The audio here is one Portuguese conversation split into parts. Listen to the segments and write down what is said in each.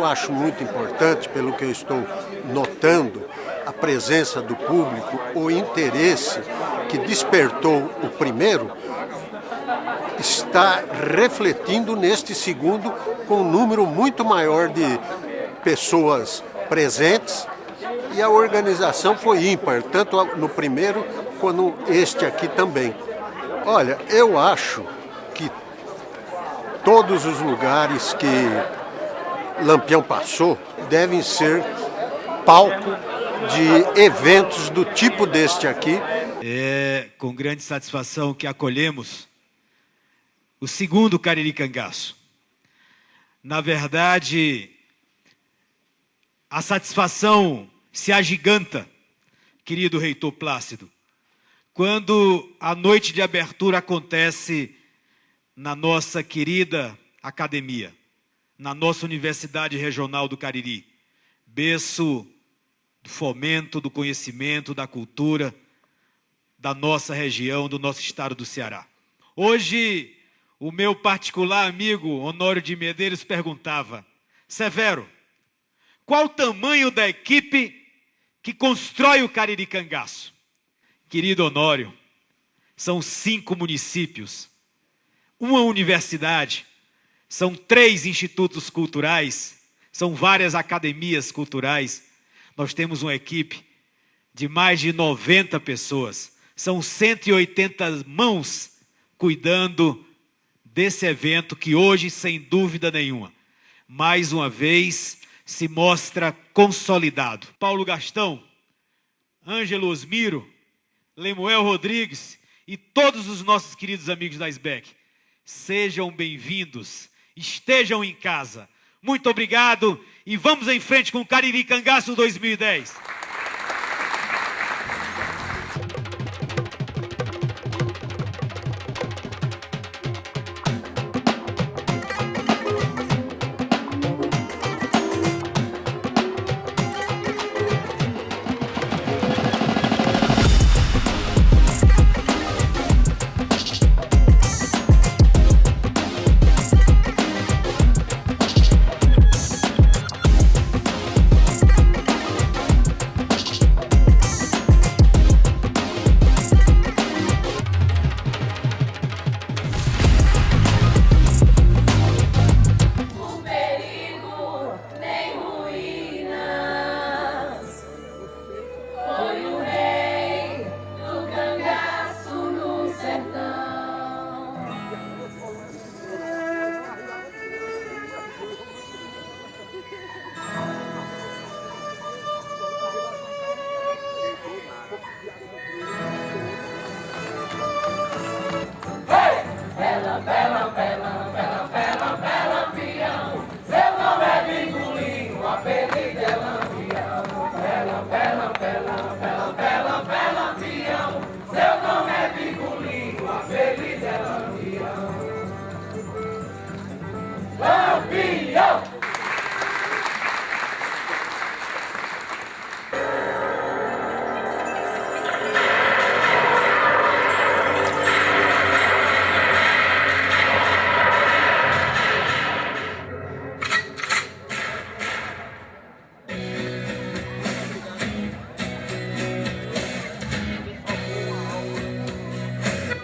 acho muito importante, pelo que eu estou notando, a presença do público, o interesse que despertou o primeiro, está refletindo neste segundo com um número muito maior de pessoas presentes, e a organização foi ímpar, tanto no primeiro quanto este aqui também. Olha, eu acho que todos os lugares que Lampião passou devem ser palco de eventos do tipo deste aqui. É com grande satisfação que acolhemos o segundo Cariri Cangaço. Na verdade, a satisfação se agiganta, querido reitor Plácido, quando a noite de abertura acontece na nossa querida academia, na nossa Universidade Regional do Cariri, berço do fomento, do conhecimento, da cultura da nossa região, do nosso estado do Ceará. Hoje, o meu particular amigo Honório de Medeiros perguntava: Severo, qual o tamanho da equipe que constrói o Cariri Cangaço? Querido Honório, são 5 municípios, uma universidade, são 3 institutos culturais, são várias academias culturais. Nós temos uma equipe de mais de 90 pessoas, são 180 mãos cuidando desse evento que hoje, sem dúvida nenhuma, mais uma vez se mostra consolidado. Paulo Gastão, Ângelo Osmiro, Lemuel Rodrigues e todos os nossos queridos amigos da SBEC, sejam bem-vindos, estejam em casa. Muito obrigado e vamos em frente com o Cariri Cangaço 2010.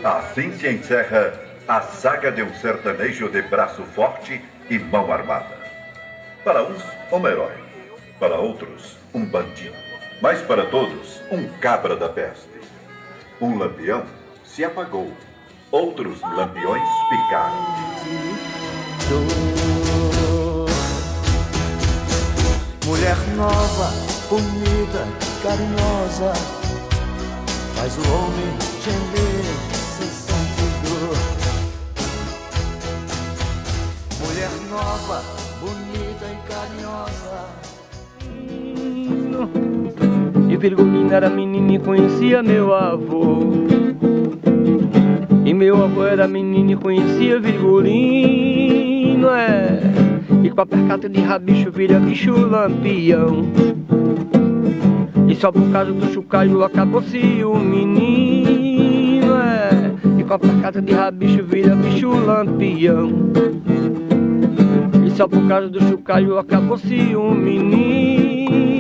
Assim se encerra a saga de um sertanejo de braço forte e mão armada. Para uns, um herói. Para outros, um bandido. Mas para todos, um cabra da peste. Um lampião se apagou. Outros lampiões ficaram. Mulher nova, bonita, carinhosa, faz o homem gemer sem sentido. Mulher nova, bonita e carinhosa. E Virgulina era menina e conhecia meu avô. E meu avô era menino e conhecia Virgulino, é. E com a percata de rabicho vira bicho lampião. E só por causa do chucaio acabou-se o menino, é. E com a percata de rabicho vira bicho lampião. E E só por causa do chocalho acabou-se um menino.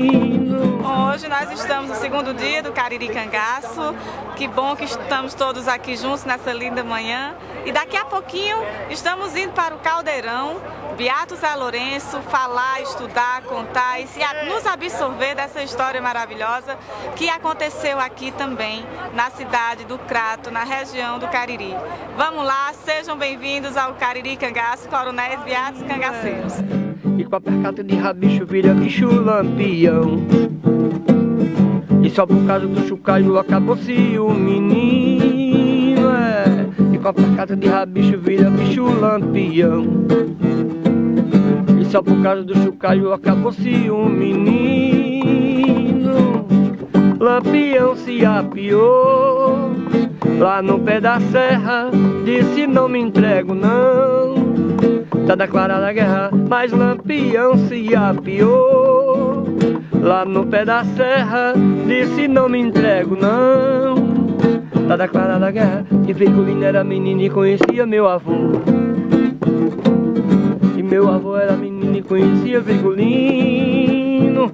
Hoje nós estamos no segundo dia do Cariri Cangaço. Que bom que estamos todos aqui juntos nessa linda manhã. E daqui a pouquinho estamos indo para o Caldeirão, Beato Zé Lourenço, falar, estudar, contar e nos absorver dessa história maravilhosa que aconteceu aqui também na cidade do Crato, na região do Cariri. Vamos lá, sejam bem-vindos ao Cariri Cangaço, coronéis, beatos e cangaceiros. E com a percata de rabicho vira bicho lampião. E só por causa do chocalho acabou-se o menino, E com a percata de rabicho vira bicho lampião. E só por causa do chocalho acabou-se um menino. Lampião se apiou lá no pé da serra, disse não me entrego não. Tá declarada a guerra, mas Lampião se apiou lá no pé da serra, disse não me entrego não. Tá declarada a guerra. E Virgulino era menino e conhecia meu avô. E meu avô era menino e conhecia Virgulino.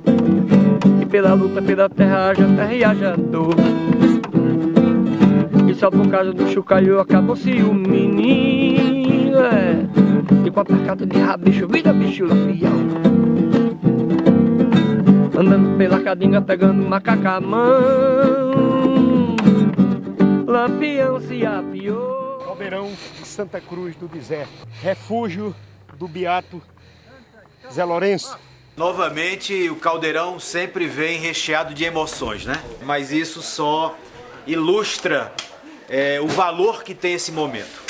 E pela luta pela terra haja terra e haja dor. E só por causa do chocalho acabou-se o menino, E com a percata de rabicho vira bicho lampião. Andando pela cadinga pegando macacamão, Lampião se apiou. Caldeirão de Santa Cruz do Deserto, refúgio do Beato Zé Lourenço. Novamente, o Caldeirão sempre vem recheado de emoções, né? Mas isso só ilustra o valor que tem esse momento.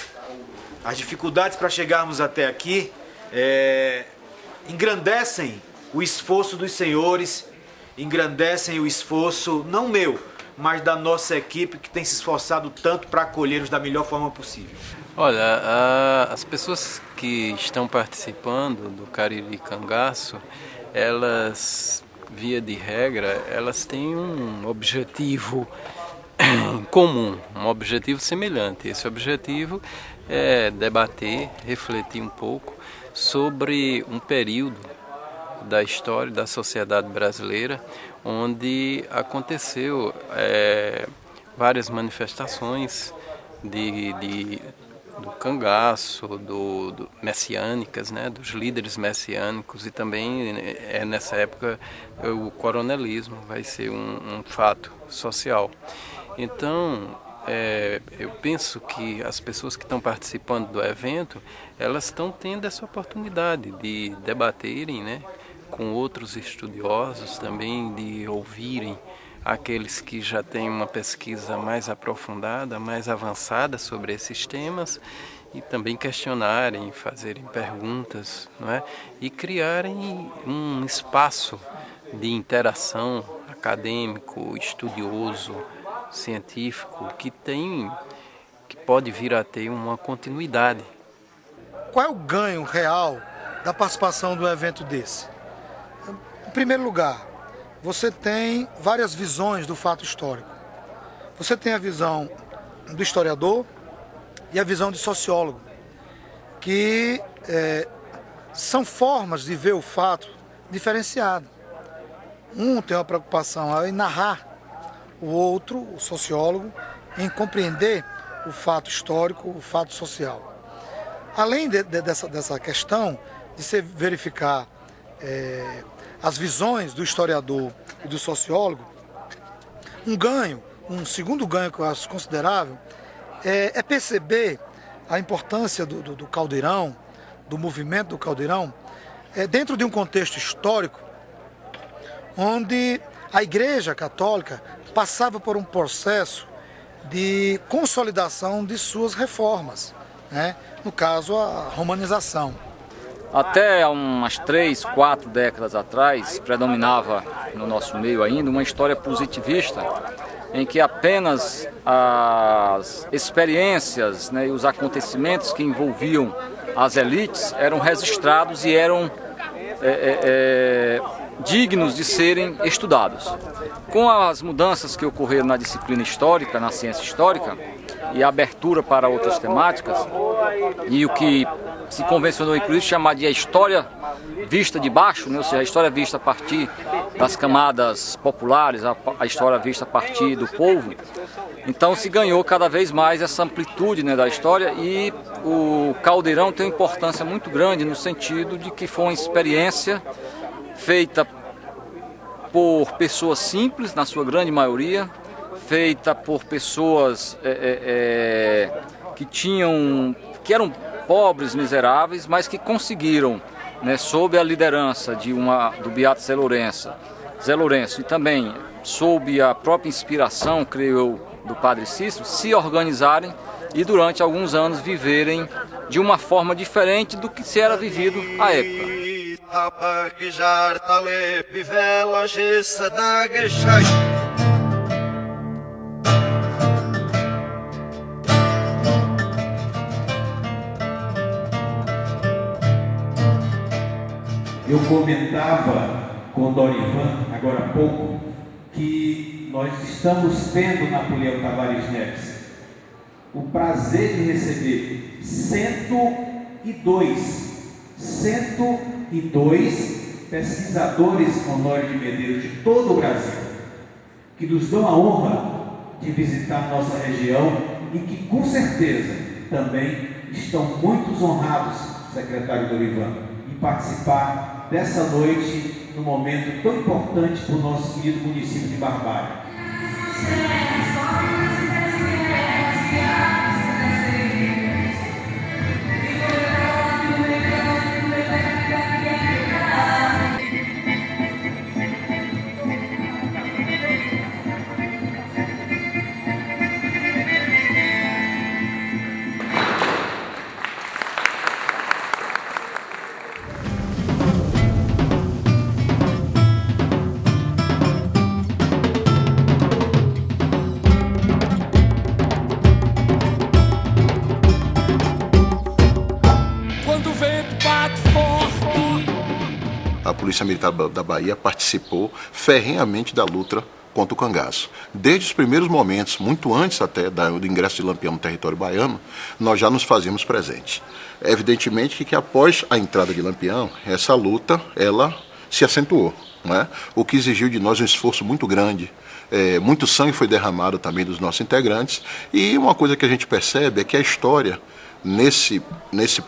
As dificuldades para chegarmos até aqui engrandecem o esforço dos senhores, engrandecem o esforço, não meu, mas da nossa equipe que tem se esforçado tanto para acolhê-los da melhor forma possível. Olha, as pessoas que estão participando do Cariri Cangaço, elas, via de regra, elas têm um objetivo comum, um objetivo semelhante. Esse objetivo é debater, refletir um pouco sobre um período da história da sociedade brasileira onde aconteceu várias manifestações do cangaço, do messiânicas, né, dos líderes messiânicos, e também nessa época o coronelismo vai ser um fato social. Então, eu penso que as pessoas que estão participando do evento, elas estão tendo essa oportunidade de debaterem, né, com outros estudiosos, também de ouvirem aqueles que já têm uma pesquisa mais aprofundada, mais avançada sobre esses temas, e também questionarem, fazerem perguntas, não é? E criarem um espaço de interação acadêmico, estudioso, científico, que pode vir a ter uma continuidade. Qual é o ganho real da participação de um evento desse? Em primeiro lugar, você tem várias visões do fato histórico. Você tem a visão do historiador e a visão do sociólogo, que são formas de ver o fato diferenciado. Um tem uma preocupação em narrar, o outro, o sociólogo, em compreender o fato histórico, o fato social. Além dessa questão de se verificar as visões do historiador e do sociólogo, um segundo ganho que eu acho considerável é perceber a importância do Caldeirão, do movimento do Caldeirão, dentro de um contexto histórico onde a Igreja Católica passava por um processo de consolidação de suas reformas, né? No caso, a romanização. Até umas 3, 4 décadas atrás, predominava no nosso meio ainda uma história positivista, em que apenas as experiências, né, e os acontecimentos que envolviam as elites eram registrados e eram dignos de serem estudados. Com as mudanças que ocorreram na disciplina histórica, na ciência histórica, e abertura para outras temáticas, e o que se convencionou inclusive chamar de a história vista de baixo, né? Ou seja, a história vista a partir das camadas populares, a história vista a partir do povo. Então se ganhou cada vez mais essa amplitude, né, da história, e o Caldeirão tem uma importância muito grande no sentido de que foi uma experiência feita por pessoas simples, na sua grande maioria, feita por pessoas que eram pobres, miseráveis, mas que conseguiram, né, sob a liderança do Beato Zé Lourenço e também sob a própria inspiração, creio eu, do Padre Cícero, se organizarem e durante alguns anos viverem de uma forma diferente do que se era vivido à época. Eu comentava com o Dorivan, agora há pouco, que nós estamos tendo na Poliel Tavares Neves o prazer de receber 102 pesquisadores honórios de Medeiros de todo o Brasil, que nos dão a honra de visitar nossa região e que, com certeza, também estão muito honrados, secretário Dorivan, em participar dessa noite, num momento tão importante para o nosso querido município de Barbalha. A Polícia Militar da Bahia participou ferrenhamente da luta contra o cangaço. Desde os primeiros momentos, muito antes até do ingresso de Lampião no território baiano, nós já nos fazíamos presentes. Evidentemente que após a entrada de Lampião, essa luta ela se acentuou, não é? O que exigiu de nós um esforço muito grande. Muito sangue foi derramado também dos nossos integrantes, e uma coisa que a gente percebe é que a história, nesse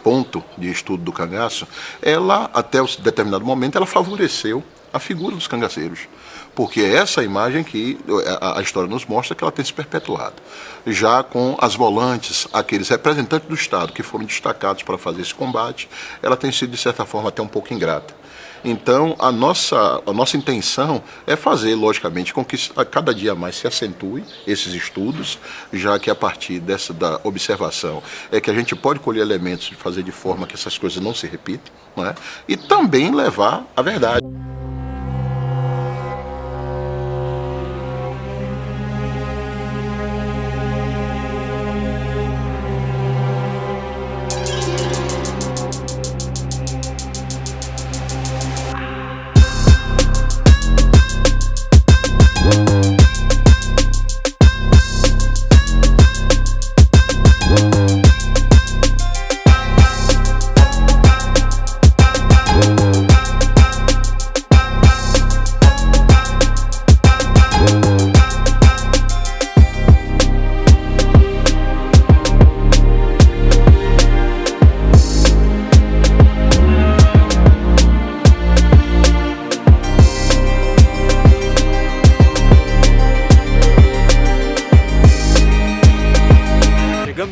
ponto de estudo do cangaço, ela, até um determinado momento, ela favoreceu a figura dos cangaceiros, porque é essa imagem que a história nos mostra que ela tem se perpetuado. Já com as volantes, aqueles representantes do Estado que foram destacados para fazer esse combate, ela tem sido, de certa forma, até um pouco ingrata. Então, a nossa intenção é fazer, logicamente, com que a cada dia mais se acentue esses estudos, já que a partir da observação é que a gente pode colher elementos de fazer de forma que essas coisas não se repitam, não é? E também levar a verdade.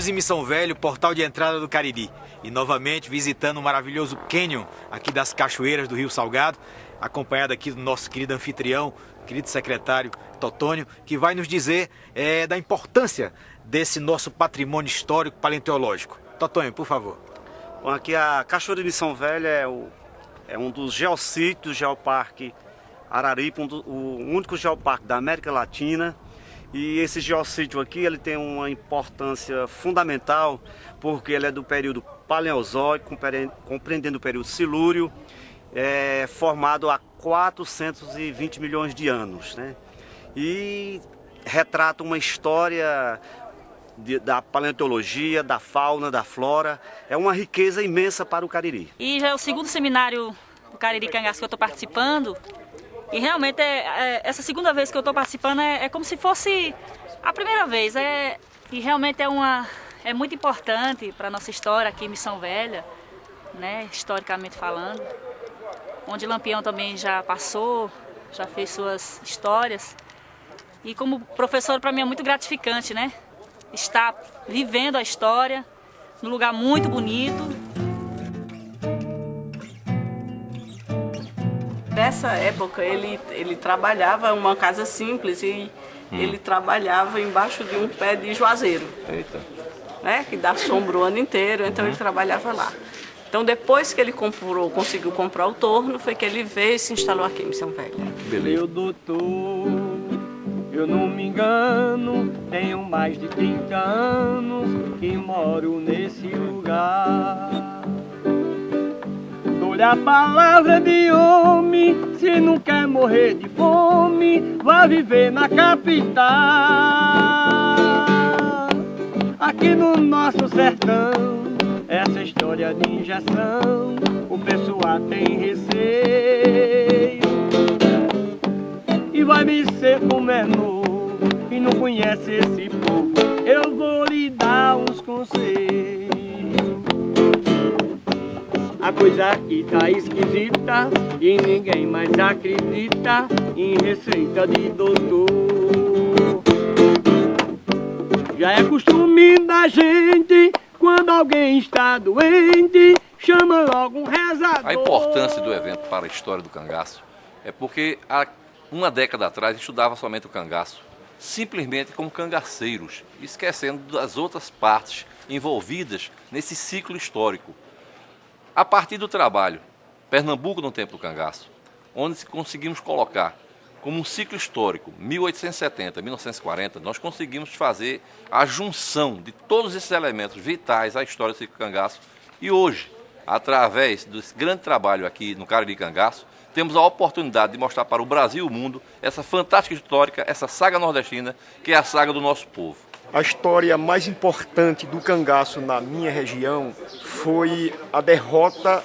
Em Missão Velho, portal de entrada do Cariri, e novamente visitando o maravilhoso cânion aqui das cachoeiras do Rio Salgado, acompanhado aqui do nosso querido anfitrião, querido secretário Totônio, que vai nos dizer da importância desse nosso patrimônio histórico paleontológico. Totônio, por favor. Bom, aqui a Cachoeira de Missão Velha é um dos geossítios do Geoparque Araripe, o único geoparque da América Latina. E esse geossítio aqui ele tem uma importância fundamental porque ele é do período Paleozoico, compreendendo o período Silúrio, formado há 420 milhões de anos, né? E retrata uma história da paleontologia, da fauna, da flora. É uma riqueza imensa para o Cariri. E já é o segundo seminário do Cariri Cangaço que eu estou participando. E realmente essa segunda vez que eu estou participando é como se fosse a primeira vez. E realmente é muito importante para a nossa história aqui em Missão Velha, né, historicamente falando. Onde Lampião também já passou, já fez suas histórias. E como professor, para mim é muito gratificante, né? Estar vivendo a história num lugar muito bonito. Nessa época ele trabalhava uma casa simples e ele trabalhava embaixo de um pé de juazeiro. Eita. Né? Que dá sombra o ano inteiro, então ele trabalhava lá. Então depois que ele conseguiu comprar o torno, foi que ele veio e se instalou aqui em Missão Velha. Meu doutor, eu não me engano, tenho mais de 30 anos que moro nesse lugar. Dou-lhe a palavra de homem, se não quer morrer de fome, vá viver na capital. Aqui no nosso sertão, essa história de injeção, o pessoal tem receio. E vai me ser como é novo e não conhece esse povo, eu vou lhe dar uns conselhos. A coisa aqui tá esquisita e ninguém mais acredita em receita de doutor. Já é costume da gente, quando alguém está doente, chama logo um rezador. A importância do evento para a história do cangaço é porque há uma década atrás estudava somente o cangaço, simplesmente como cangaceiros, esquecendo das outras partes envolvidas nesse ciclo histórico. A partir do trabalho Pernambuco no Tempo do Cangaço, onde conseguimos colocar como um ciclo histórico, 1870, 1940, nós conseguimos fazer a junção de todos esses elementos vitais à história do ciclo cangaço. E hoje, através desse grande trabalho aqui no Cariri Cangaço, temos a oportunidade de mostrar para o Brasil e o mundo essa fantástica histórica, essa saga nordestina, que é a saga do nosso povo. A história mais importante do cangaço na minha região foi a derrota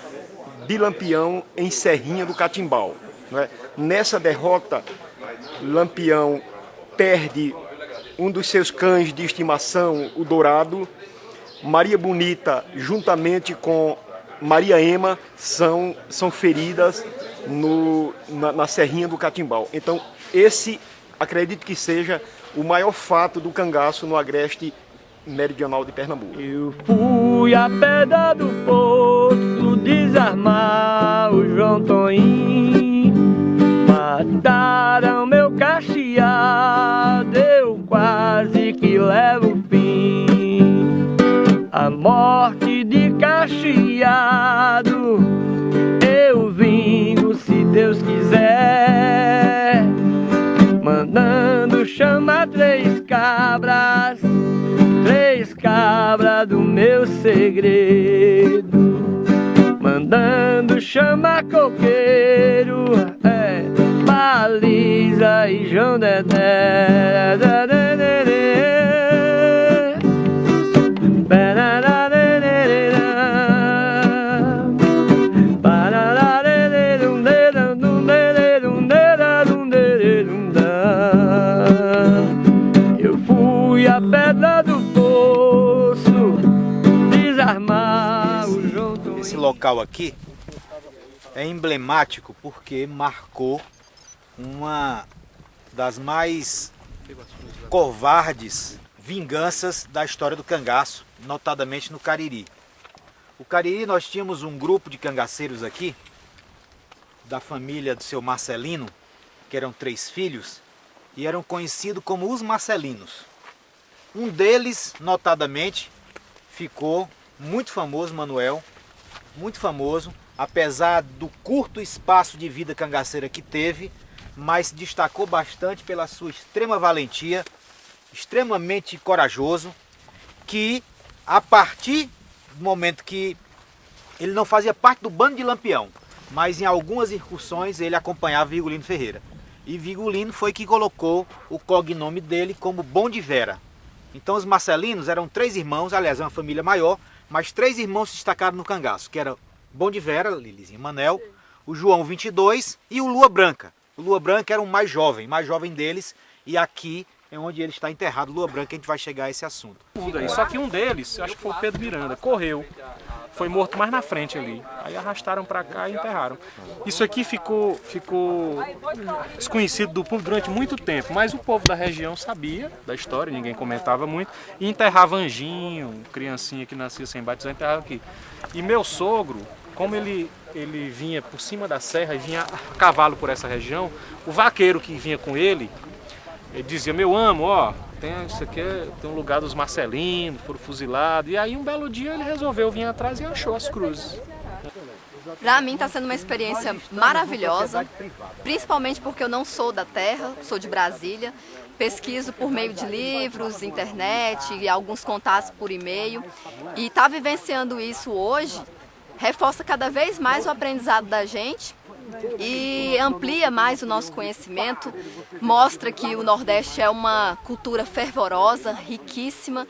de Lampião em Serrinha do Catimbau. Nessa derrota, Lampião perde um dos seus cães de estimação, o Dourado. Maria Bonita, juntamente com Maria Ema, são feridas na Serrinha do Catimbau. Então, esse, acredito que seja o maior fato do cangaço no agreste meridional de Pernambuco. Eu fui a pedra do poço desarmar o João Toim. Mataram meu cacheado, eu quase que levo fim. A morte de cacheado eu vingo se Deus quiser, mandando chamar três cabras do meu segredo, mandando chamar coqueiro, Baliza e João Dedé. Eu fui a pedra do poço desarmar o João Toim. Esse local aqui é emblemático porque marcou uma das mais covardes vinganças da história do cangaço, notadamente no Cariri. O Cariri, nós tínhamos um grupo de cangaceiros aqui, da família do seu Marcelino, que eram 3 filhos, e eram conhecidos como os Marcelinos. Um deles, notadamente, ficou muito famoso, Manuel, muito famoso, apesar do curto espaço de vida cangaceira que teve, mas se destacou bastante pela sua extrema valentia, extremamente corajoso, que a partir do momento que ele não fazia parte do bando de Lampião, mas em algumas incursões ele acompanhava Vigolino Ferreira. E Vigolino foi que colocou o cognome dele como Bom de Vera. Então os marcelinos eram 3 irmãos, aliás, uma família maior, mas 3 irmãos se destacaram no cangaço, que era Bom de Vera, Lilizinho Manel, o João 22 e o Lua Branca. O Lua Branca era o mais jovem deles, e aqui é onde ele está enterrado, Lua Branca, a gente vai chegar a esse assunto. Só que um deles, acho que foi o Pedro Miranda, correu. Foi morto mais na frente ali. Aí arrastaram para cá e enterraram. Isso aqui ficou desconhecido do público durante muito tempo, mas o povo da região sabia da história, ninguém comentava muito, e enterrava anjinho, criancinha que nascia sem batizar, enterrava aqui. E meu sogro, como ele vinha por cima da serra e vinha a cavalo por essa região, o vaqueiro que vinha com ele dizia: meu amo, ó, isso aqui tem um lugar dos Marcelinos, foram fuzilados. E aí um belo dia ele resolveu vir atrás e achou as cruzes. Para mim está sendo uma experiência maravilhosa, principalmente porque eu não sou da terra, sou de Brasília. Pesquiso por meio de livros, internet e alguns contatos por e-mail. E estar vivenciando isso hoje reforça cada vez mais o aprendizado da gente e amplia mais o nosso conhecimento, mostra que o Nordeste é uma cultura fervorosa, riquíssima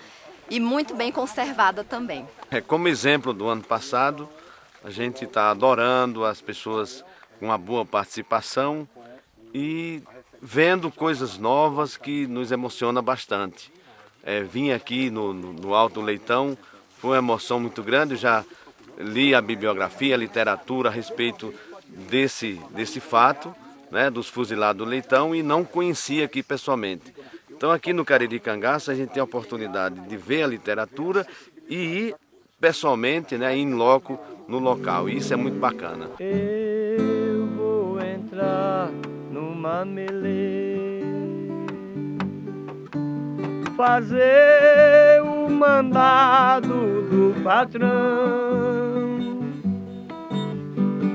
e muito bem conservada também. Como exemplo do ano passado, a gente está adorando as pessoas com uma boa participação e vendo coisas novas que nos emociona bastante. Vim aqui no Alto Leitão, foi uma emoção muito grande, eu já li a bibliografia, a literatura a respeito desse fato, né, dos fuzilados do Leitão, e não conhecia aqui pessoalmente. Então aqui no Cariri Cangaço a gente tem a oportunidade de ver a literatura e ir pessoalmente, né, in loco no local, e isso é muito bacana. Eu vou entrar numa melê, fazer o mandado do patrão,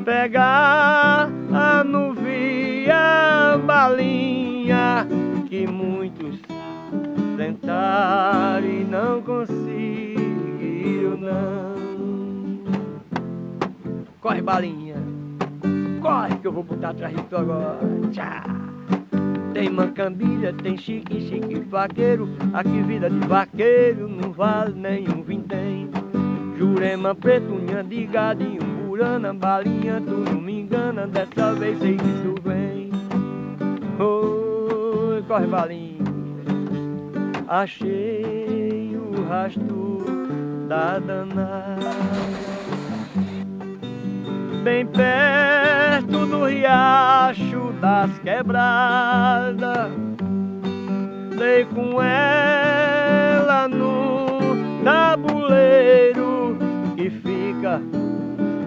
pegar a nuvia balinha que muitos tentaram e não conseguiram não. Corre, balinha, corre que eu vou botar atrás de tu agora. Tchá. Tem mancambilha, tem chique vaqueiro, aqui vida de vaqueiro não vale nenhum vintém. Jurema, pretunha de gadinho, burana, balinha, tu não me engana, dessa vez sei que tu vem. Oi, corre, balinha, achei o rastro da danada, bem perto do riacho das quebradas. Dei com ela no tabuleiro que fica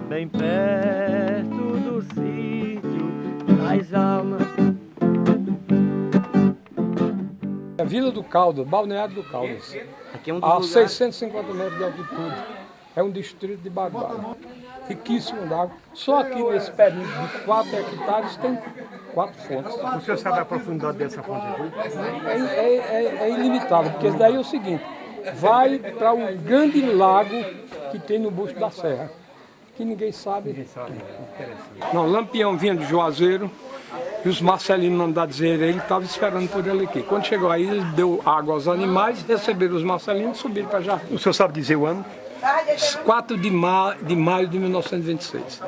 bem perto do sítio das almas. A Vila do Caldas, Balneário do Caldas, aqui é um a 650 metros de altitude, é um distrito de Bagual, riquíssimo d'água. Só aqui nesse período de 4 hectares tem 4 fontes. O senhor sabe a profundidade dessa fonte aqui? É ilimitável, porque isso daí é o seguinte, vai para um grande lago que tem no busto da serra, que ninguém sabe. Não, Lampião vinha do Juazeiro, e os Marcelinos não dá dizer, ele estava esperando por ele aqui. Quando chegou aí, ele deu água aos animais, receberam os Marcelinos e subiram para Jardim. O senhor sabe dizer o ano? 4 de maio de 1926.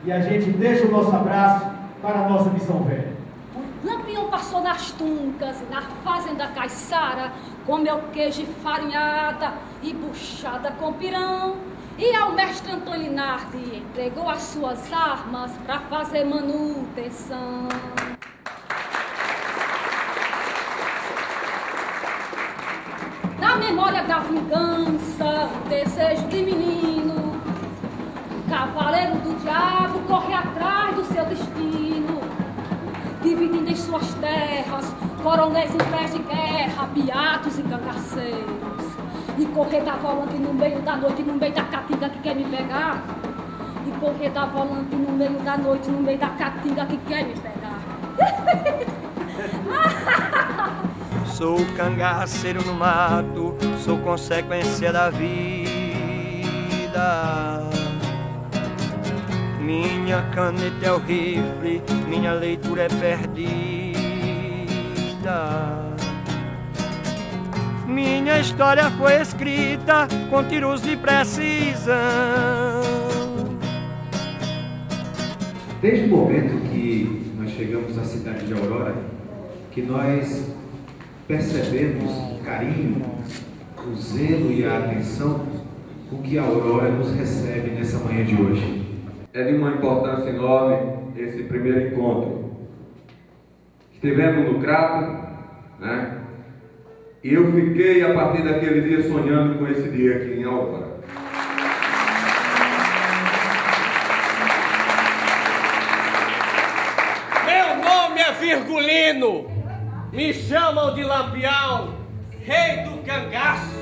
E a gente deixa o nosso abraço para a nossa Missão Velha. Lampião passou nas Tuncas, na fazenda Caiçara, comeu queijo e farinhada e buchada com pirão. E ao mestre Antônio Linardi entregou as suas armas para fazer manutenção. Na memória da vingança, o desejo de menino, o cavaleiro do diabo corre atrás do seu destino, dividindo em suas terras coronéis em pés de guerra, beatos e cangaceiros, e correr da volante no meio da noite, no meio da caatinga que quer me pegar, e correr da volante no meio da noite, no meio da caatinga que quer me pegar. Sou cangaceiro no mato, sou consequência da vida. Minha caneta é o rifle, minha leitura é perdida. Minha história foi escrita com tiros de precisão. Desde o momento que nós chegamos à cidade de Aurora, que nós percebemos o carinho, o zelo e a atenção com que a Aurora nos recebe nessa manhã de hoje. É de uma importância enorme esse primeiro encontro. Estivemos no Crato, né? E eu fiquei, a partir daquele dia, sonhando com esse dia aqui em Aurora. Meu nome é Virgulino, me chamam de Lampião, rei do cangaço.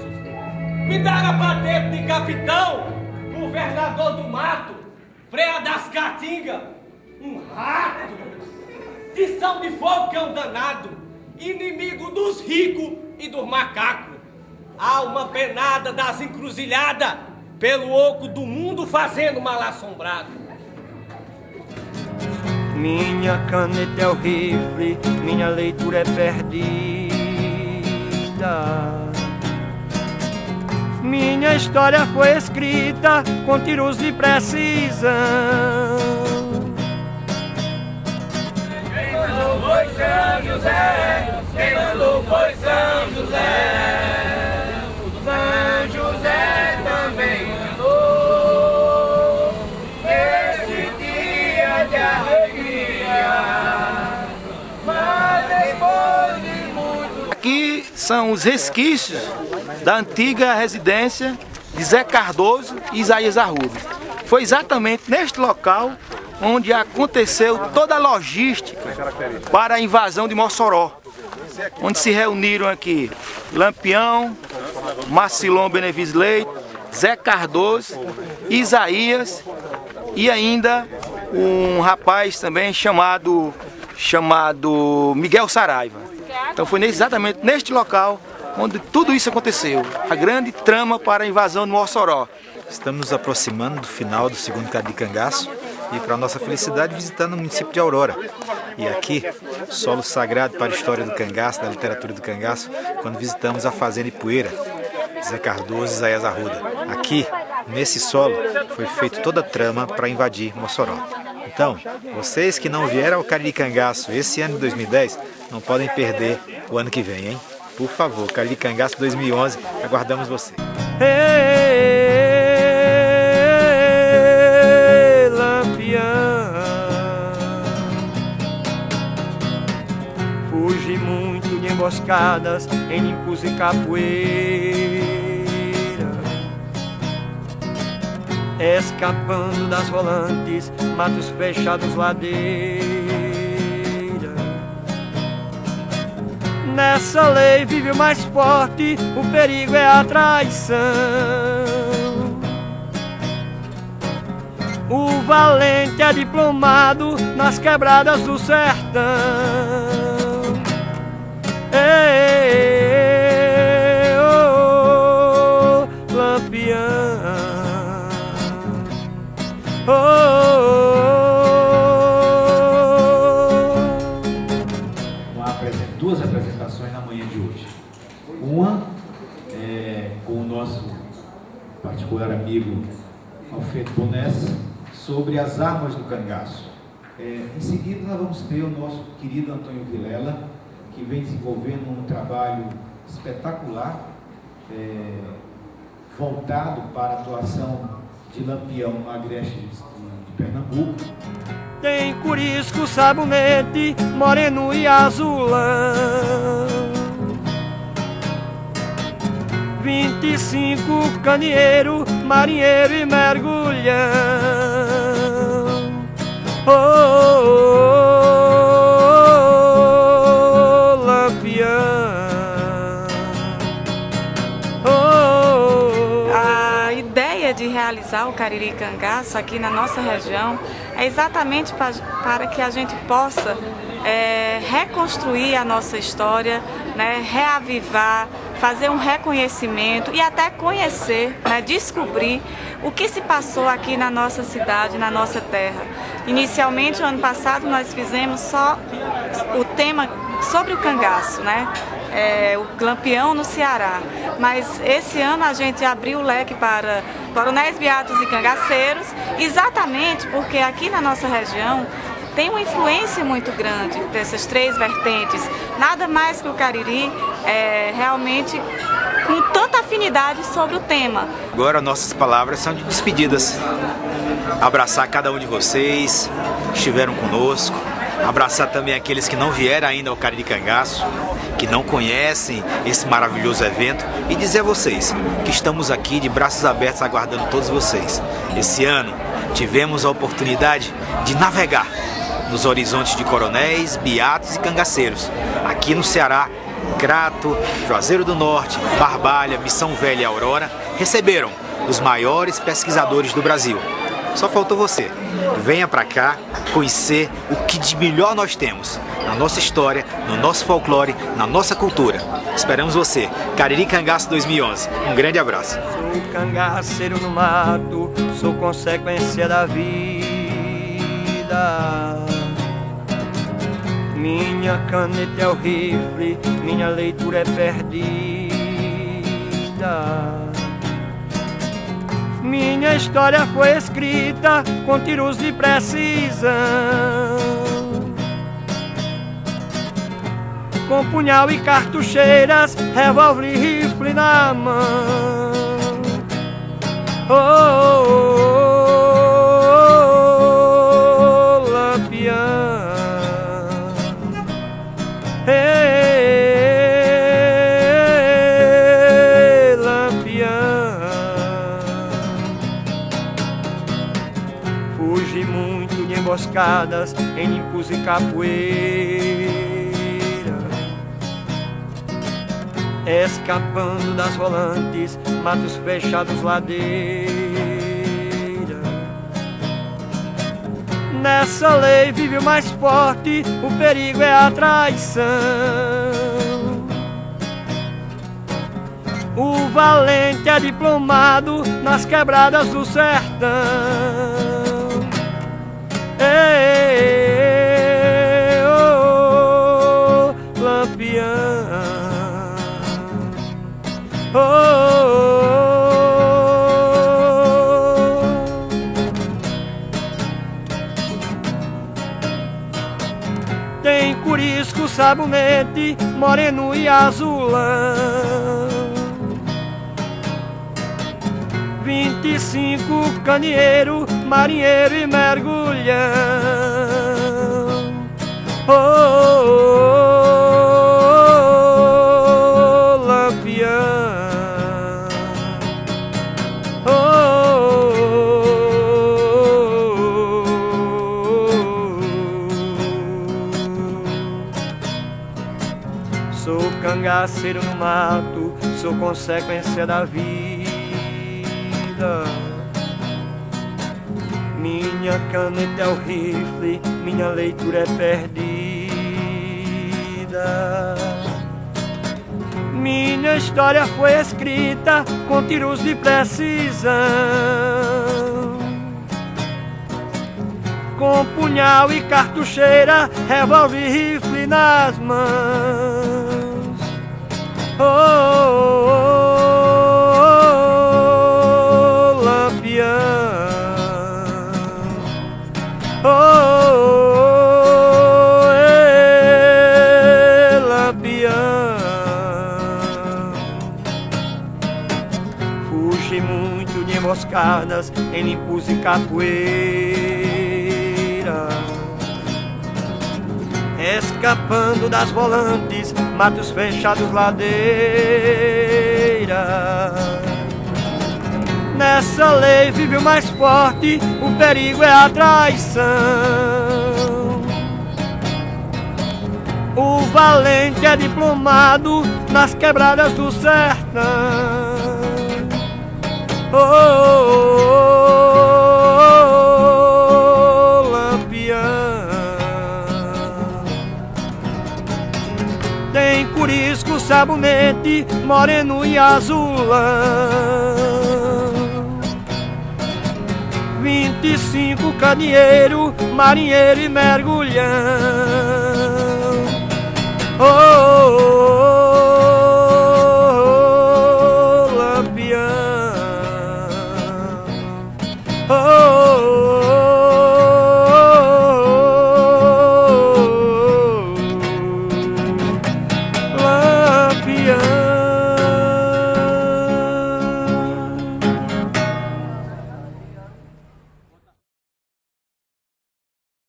Me deram pra dentro de capitão, governador do mato, freia das caatingas, um rato, tição de fogo que é um danado, inimigo dos ricos e dos macacos, alma penada das encruzilhadas, pelo oco do mundo fazendo mal assombrado. Minha caneta é o rifle, minha leitura é perdida. Minha história foi escrita com tiros de precisão. Quem mandou foi São José, quem mandou foi São José. São José também mandou esse dia de alegria, mas depois de muito... Aqui são os resquícios da antiga residência de Zé Cardoso e Isaías Arruda. Foi exatamente neste local onde aconteceu toda a logística para a invasão de Mossoró, onde se reuniram aqui Lampião, Marcilon Benevides Leite, Zé Cardoso, Isaías e ainda um rapaz também chamado Miguel Saraiva. Então foi exatamente neste local onde tudo isso aconteceu, a grande trama para a invasão de Mossoró. Estamos nos aproximando do final do segundo Cariri Cangaço e, para nossa felicidade, visitando o município de Aurora. E aqui, solo sagrado para a história do cangaço, da literatura do cangaço, quando visitamos a fazenda Ipueira, Zé Cardoso e Isaías Arruda. Aqui, nesse solo, foi feita toda a trama para invadir Mossoró. Então, vocês que não vieram ao Cariri Cangaço esse ano de 2010, não podem perder o ano que vem, hein? Por favor, Cariri Cangaço 2011, aguardamos você. Lampião, fugi muito de emboscadas em limpos e capoeira, escapando das volantes, matos fechados, ladeira. Nessa lei vive o mais forte, o perigo é a traição. O valente é diplomado nas quebradas do sertão. Ei, oh, oh, Lampião. Oh, duas apresentações na manhã de hoje. Uma com o nosso particular amigo Alfredo Bonés, sobre as armas do cangaço. Em seguida, nós vamos ter o nosso querido Antônio Vilela, que vem desenvolvendo um trabalho espetacular, voltado para a atuação de Lampião no Agreste de Pernambuco. Tem curisco, sabonete, moreno e azulão, 25 candeeiro, marinheiro e mergulhão. Oh, oh, oh, Lampião. Oh. A ideia de realizar o Cariri Cangaço aqui na nossa região é exatamente para que a gente possa reconstruir a nossa história, né, reavivar, fazer um reconhecimento e até conhecer, né, descobrir o que se passou aqui na nossa cidade, na nossa terra. Inicialmente, no ano passado, nós fizemos só o tema sobre o cangaço, né? O Lampião no Ceará. Mas esse ano a gente abriu o leque para coronéis, beatos e cangaceiros, exatamente porque aqui na nossa região tem uma influência muito grande dessas três vertentes. Nada mais que o Cariri realmente com tanta afinidade sobre o tema. Agora nossas palavras são de despedidas. Abraçar cada um de vocês que estiveram conosco. Abraçar também aqueles que não vieram ainda ao Cariri Cangaço, que não conhecem esse maravilhoso evento, e dizer a vocês que estamos aqui de braços abertos aguardando todos vocês. Esse ano tivemos a oportunidade de navegar nos horizontes de coronéis, beatos e cangaceiros. Aqui no Ceará, Crato, Juazeiro do Norte, Barbalha, Missão Velha e Aurora receberam os maiores pesquisadores do Brasil. Só faltou você. Venha pra cá conhecer o que de melhor nós temos na nossa história, no nosso folclore, na nossa cultura. Esperamos você. Cariri Cangaço 2011. Um grande abraço. Sou cangaceiro no mato, sou consequência da vida. Minha caneta é o rifle, minha leitura é perdida. Minha história foi escrita com tiros de precisão, com punhal e cartucheiras, revólver e rifle na mão. Oh, oh, oh, oh, Lampião. Hey, Lampião. Fugi muito de emboscadas em limpos e capoeira, escapando das rolantes, matos fechados, ladeira. Nessa lei vive o mais forte, o perigo é a traição. O valente é diplomado nas quebradas do sertão. Ei, oh, oh, Lampião. Oh, oh, oh. Tem curisco, sabonete, moreno e azulão, 25 candeeiro, marinheiro e mergulhão. Oh, oh, oh, oh, Lampião. Oh, sou cangaceiro no mato, sou consequência da vida. Minha caneta é o rifle, minha leitura é perdida. Minha história foi escrita com tiros de precisão, com punhal e cartucheira, revólver e rifle nas mãos. Oh, oh, oh, oh, Lampião. e muito de emboscadas em limpos e capoeira. Escapando das volantes, matos fechados, ladeira. Nessa lei vive o mais forte, o perigo é a traição. O valente é diplomado nas quebradas do sertão. Oh, oh, oh, oh, Lampião. Tem curisco, sabonete, moreno e azulão. 25 candeeiro, marinheiro e mergulhão. Oh, oh, oh.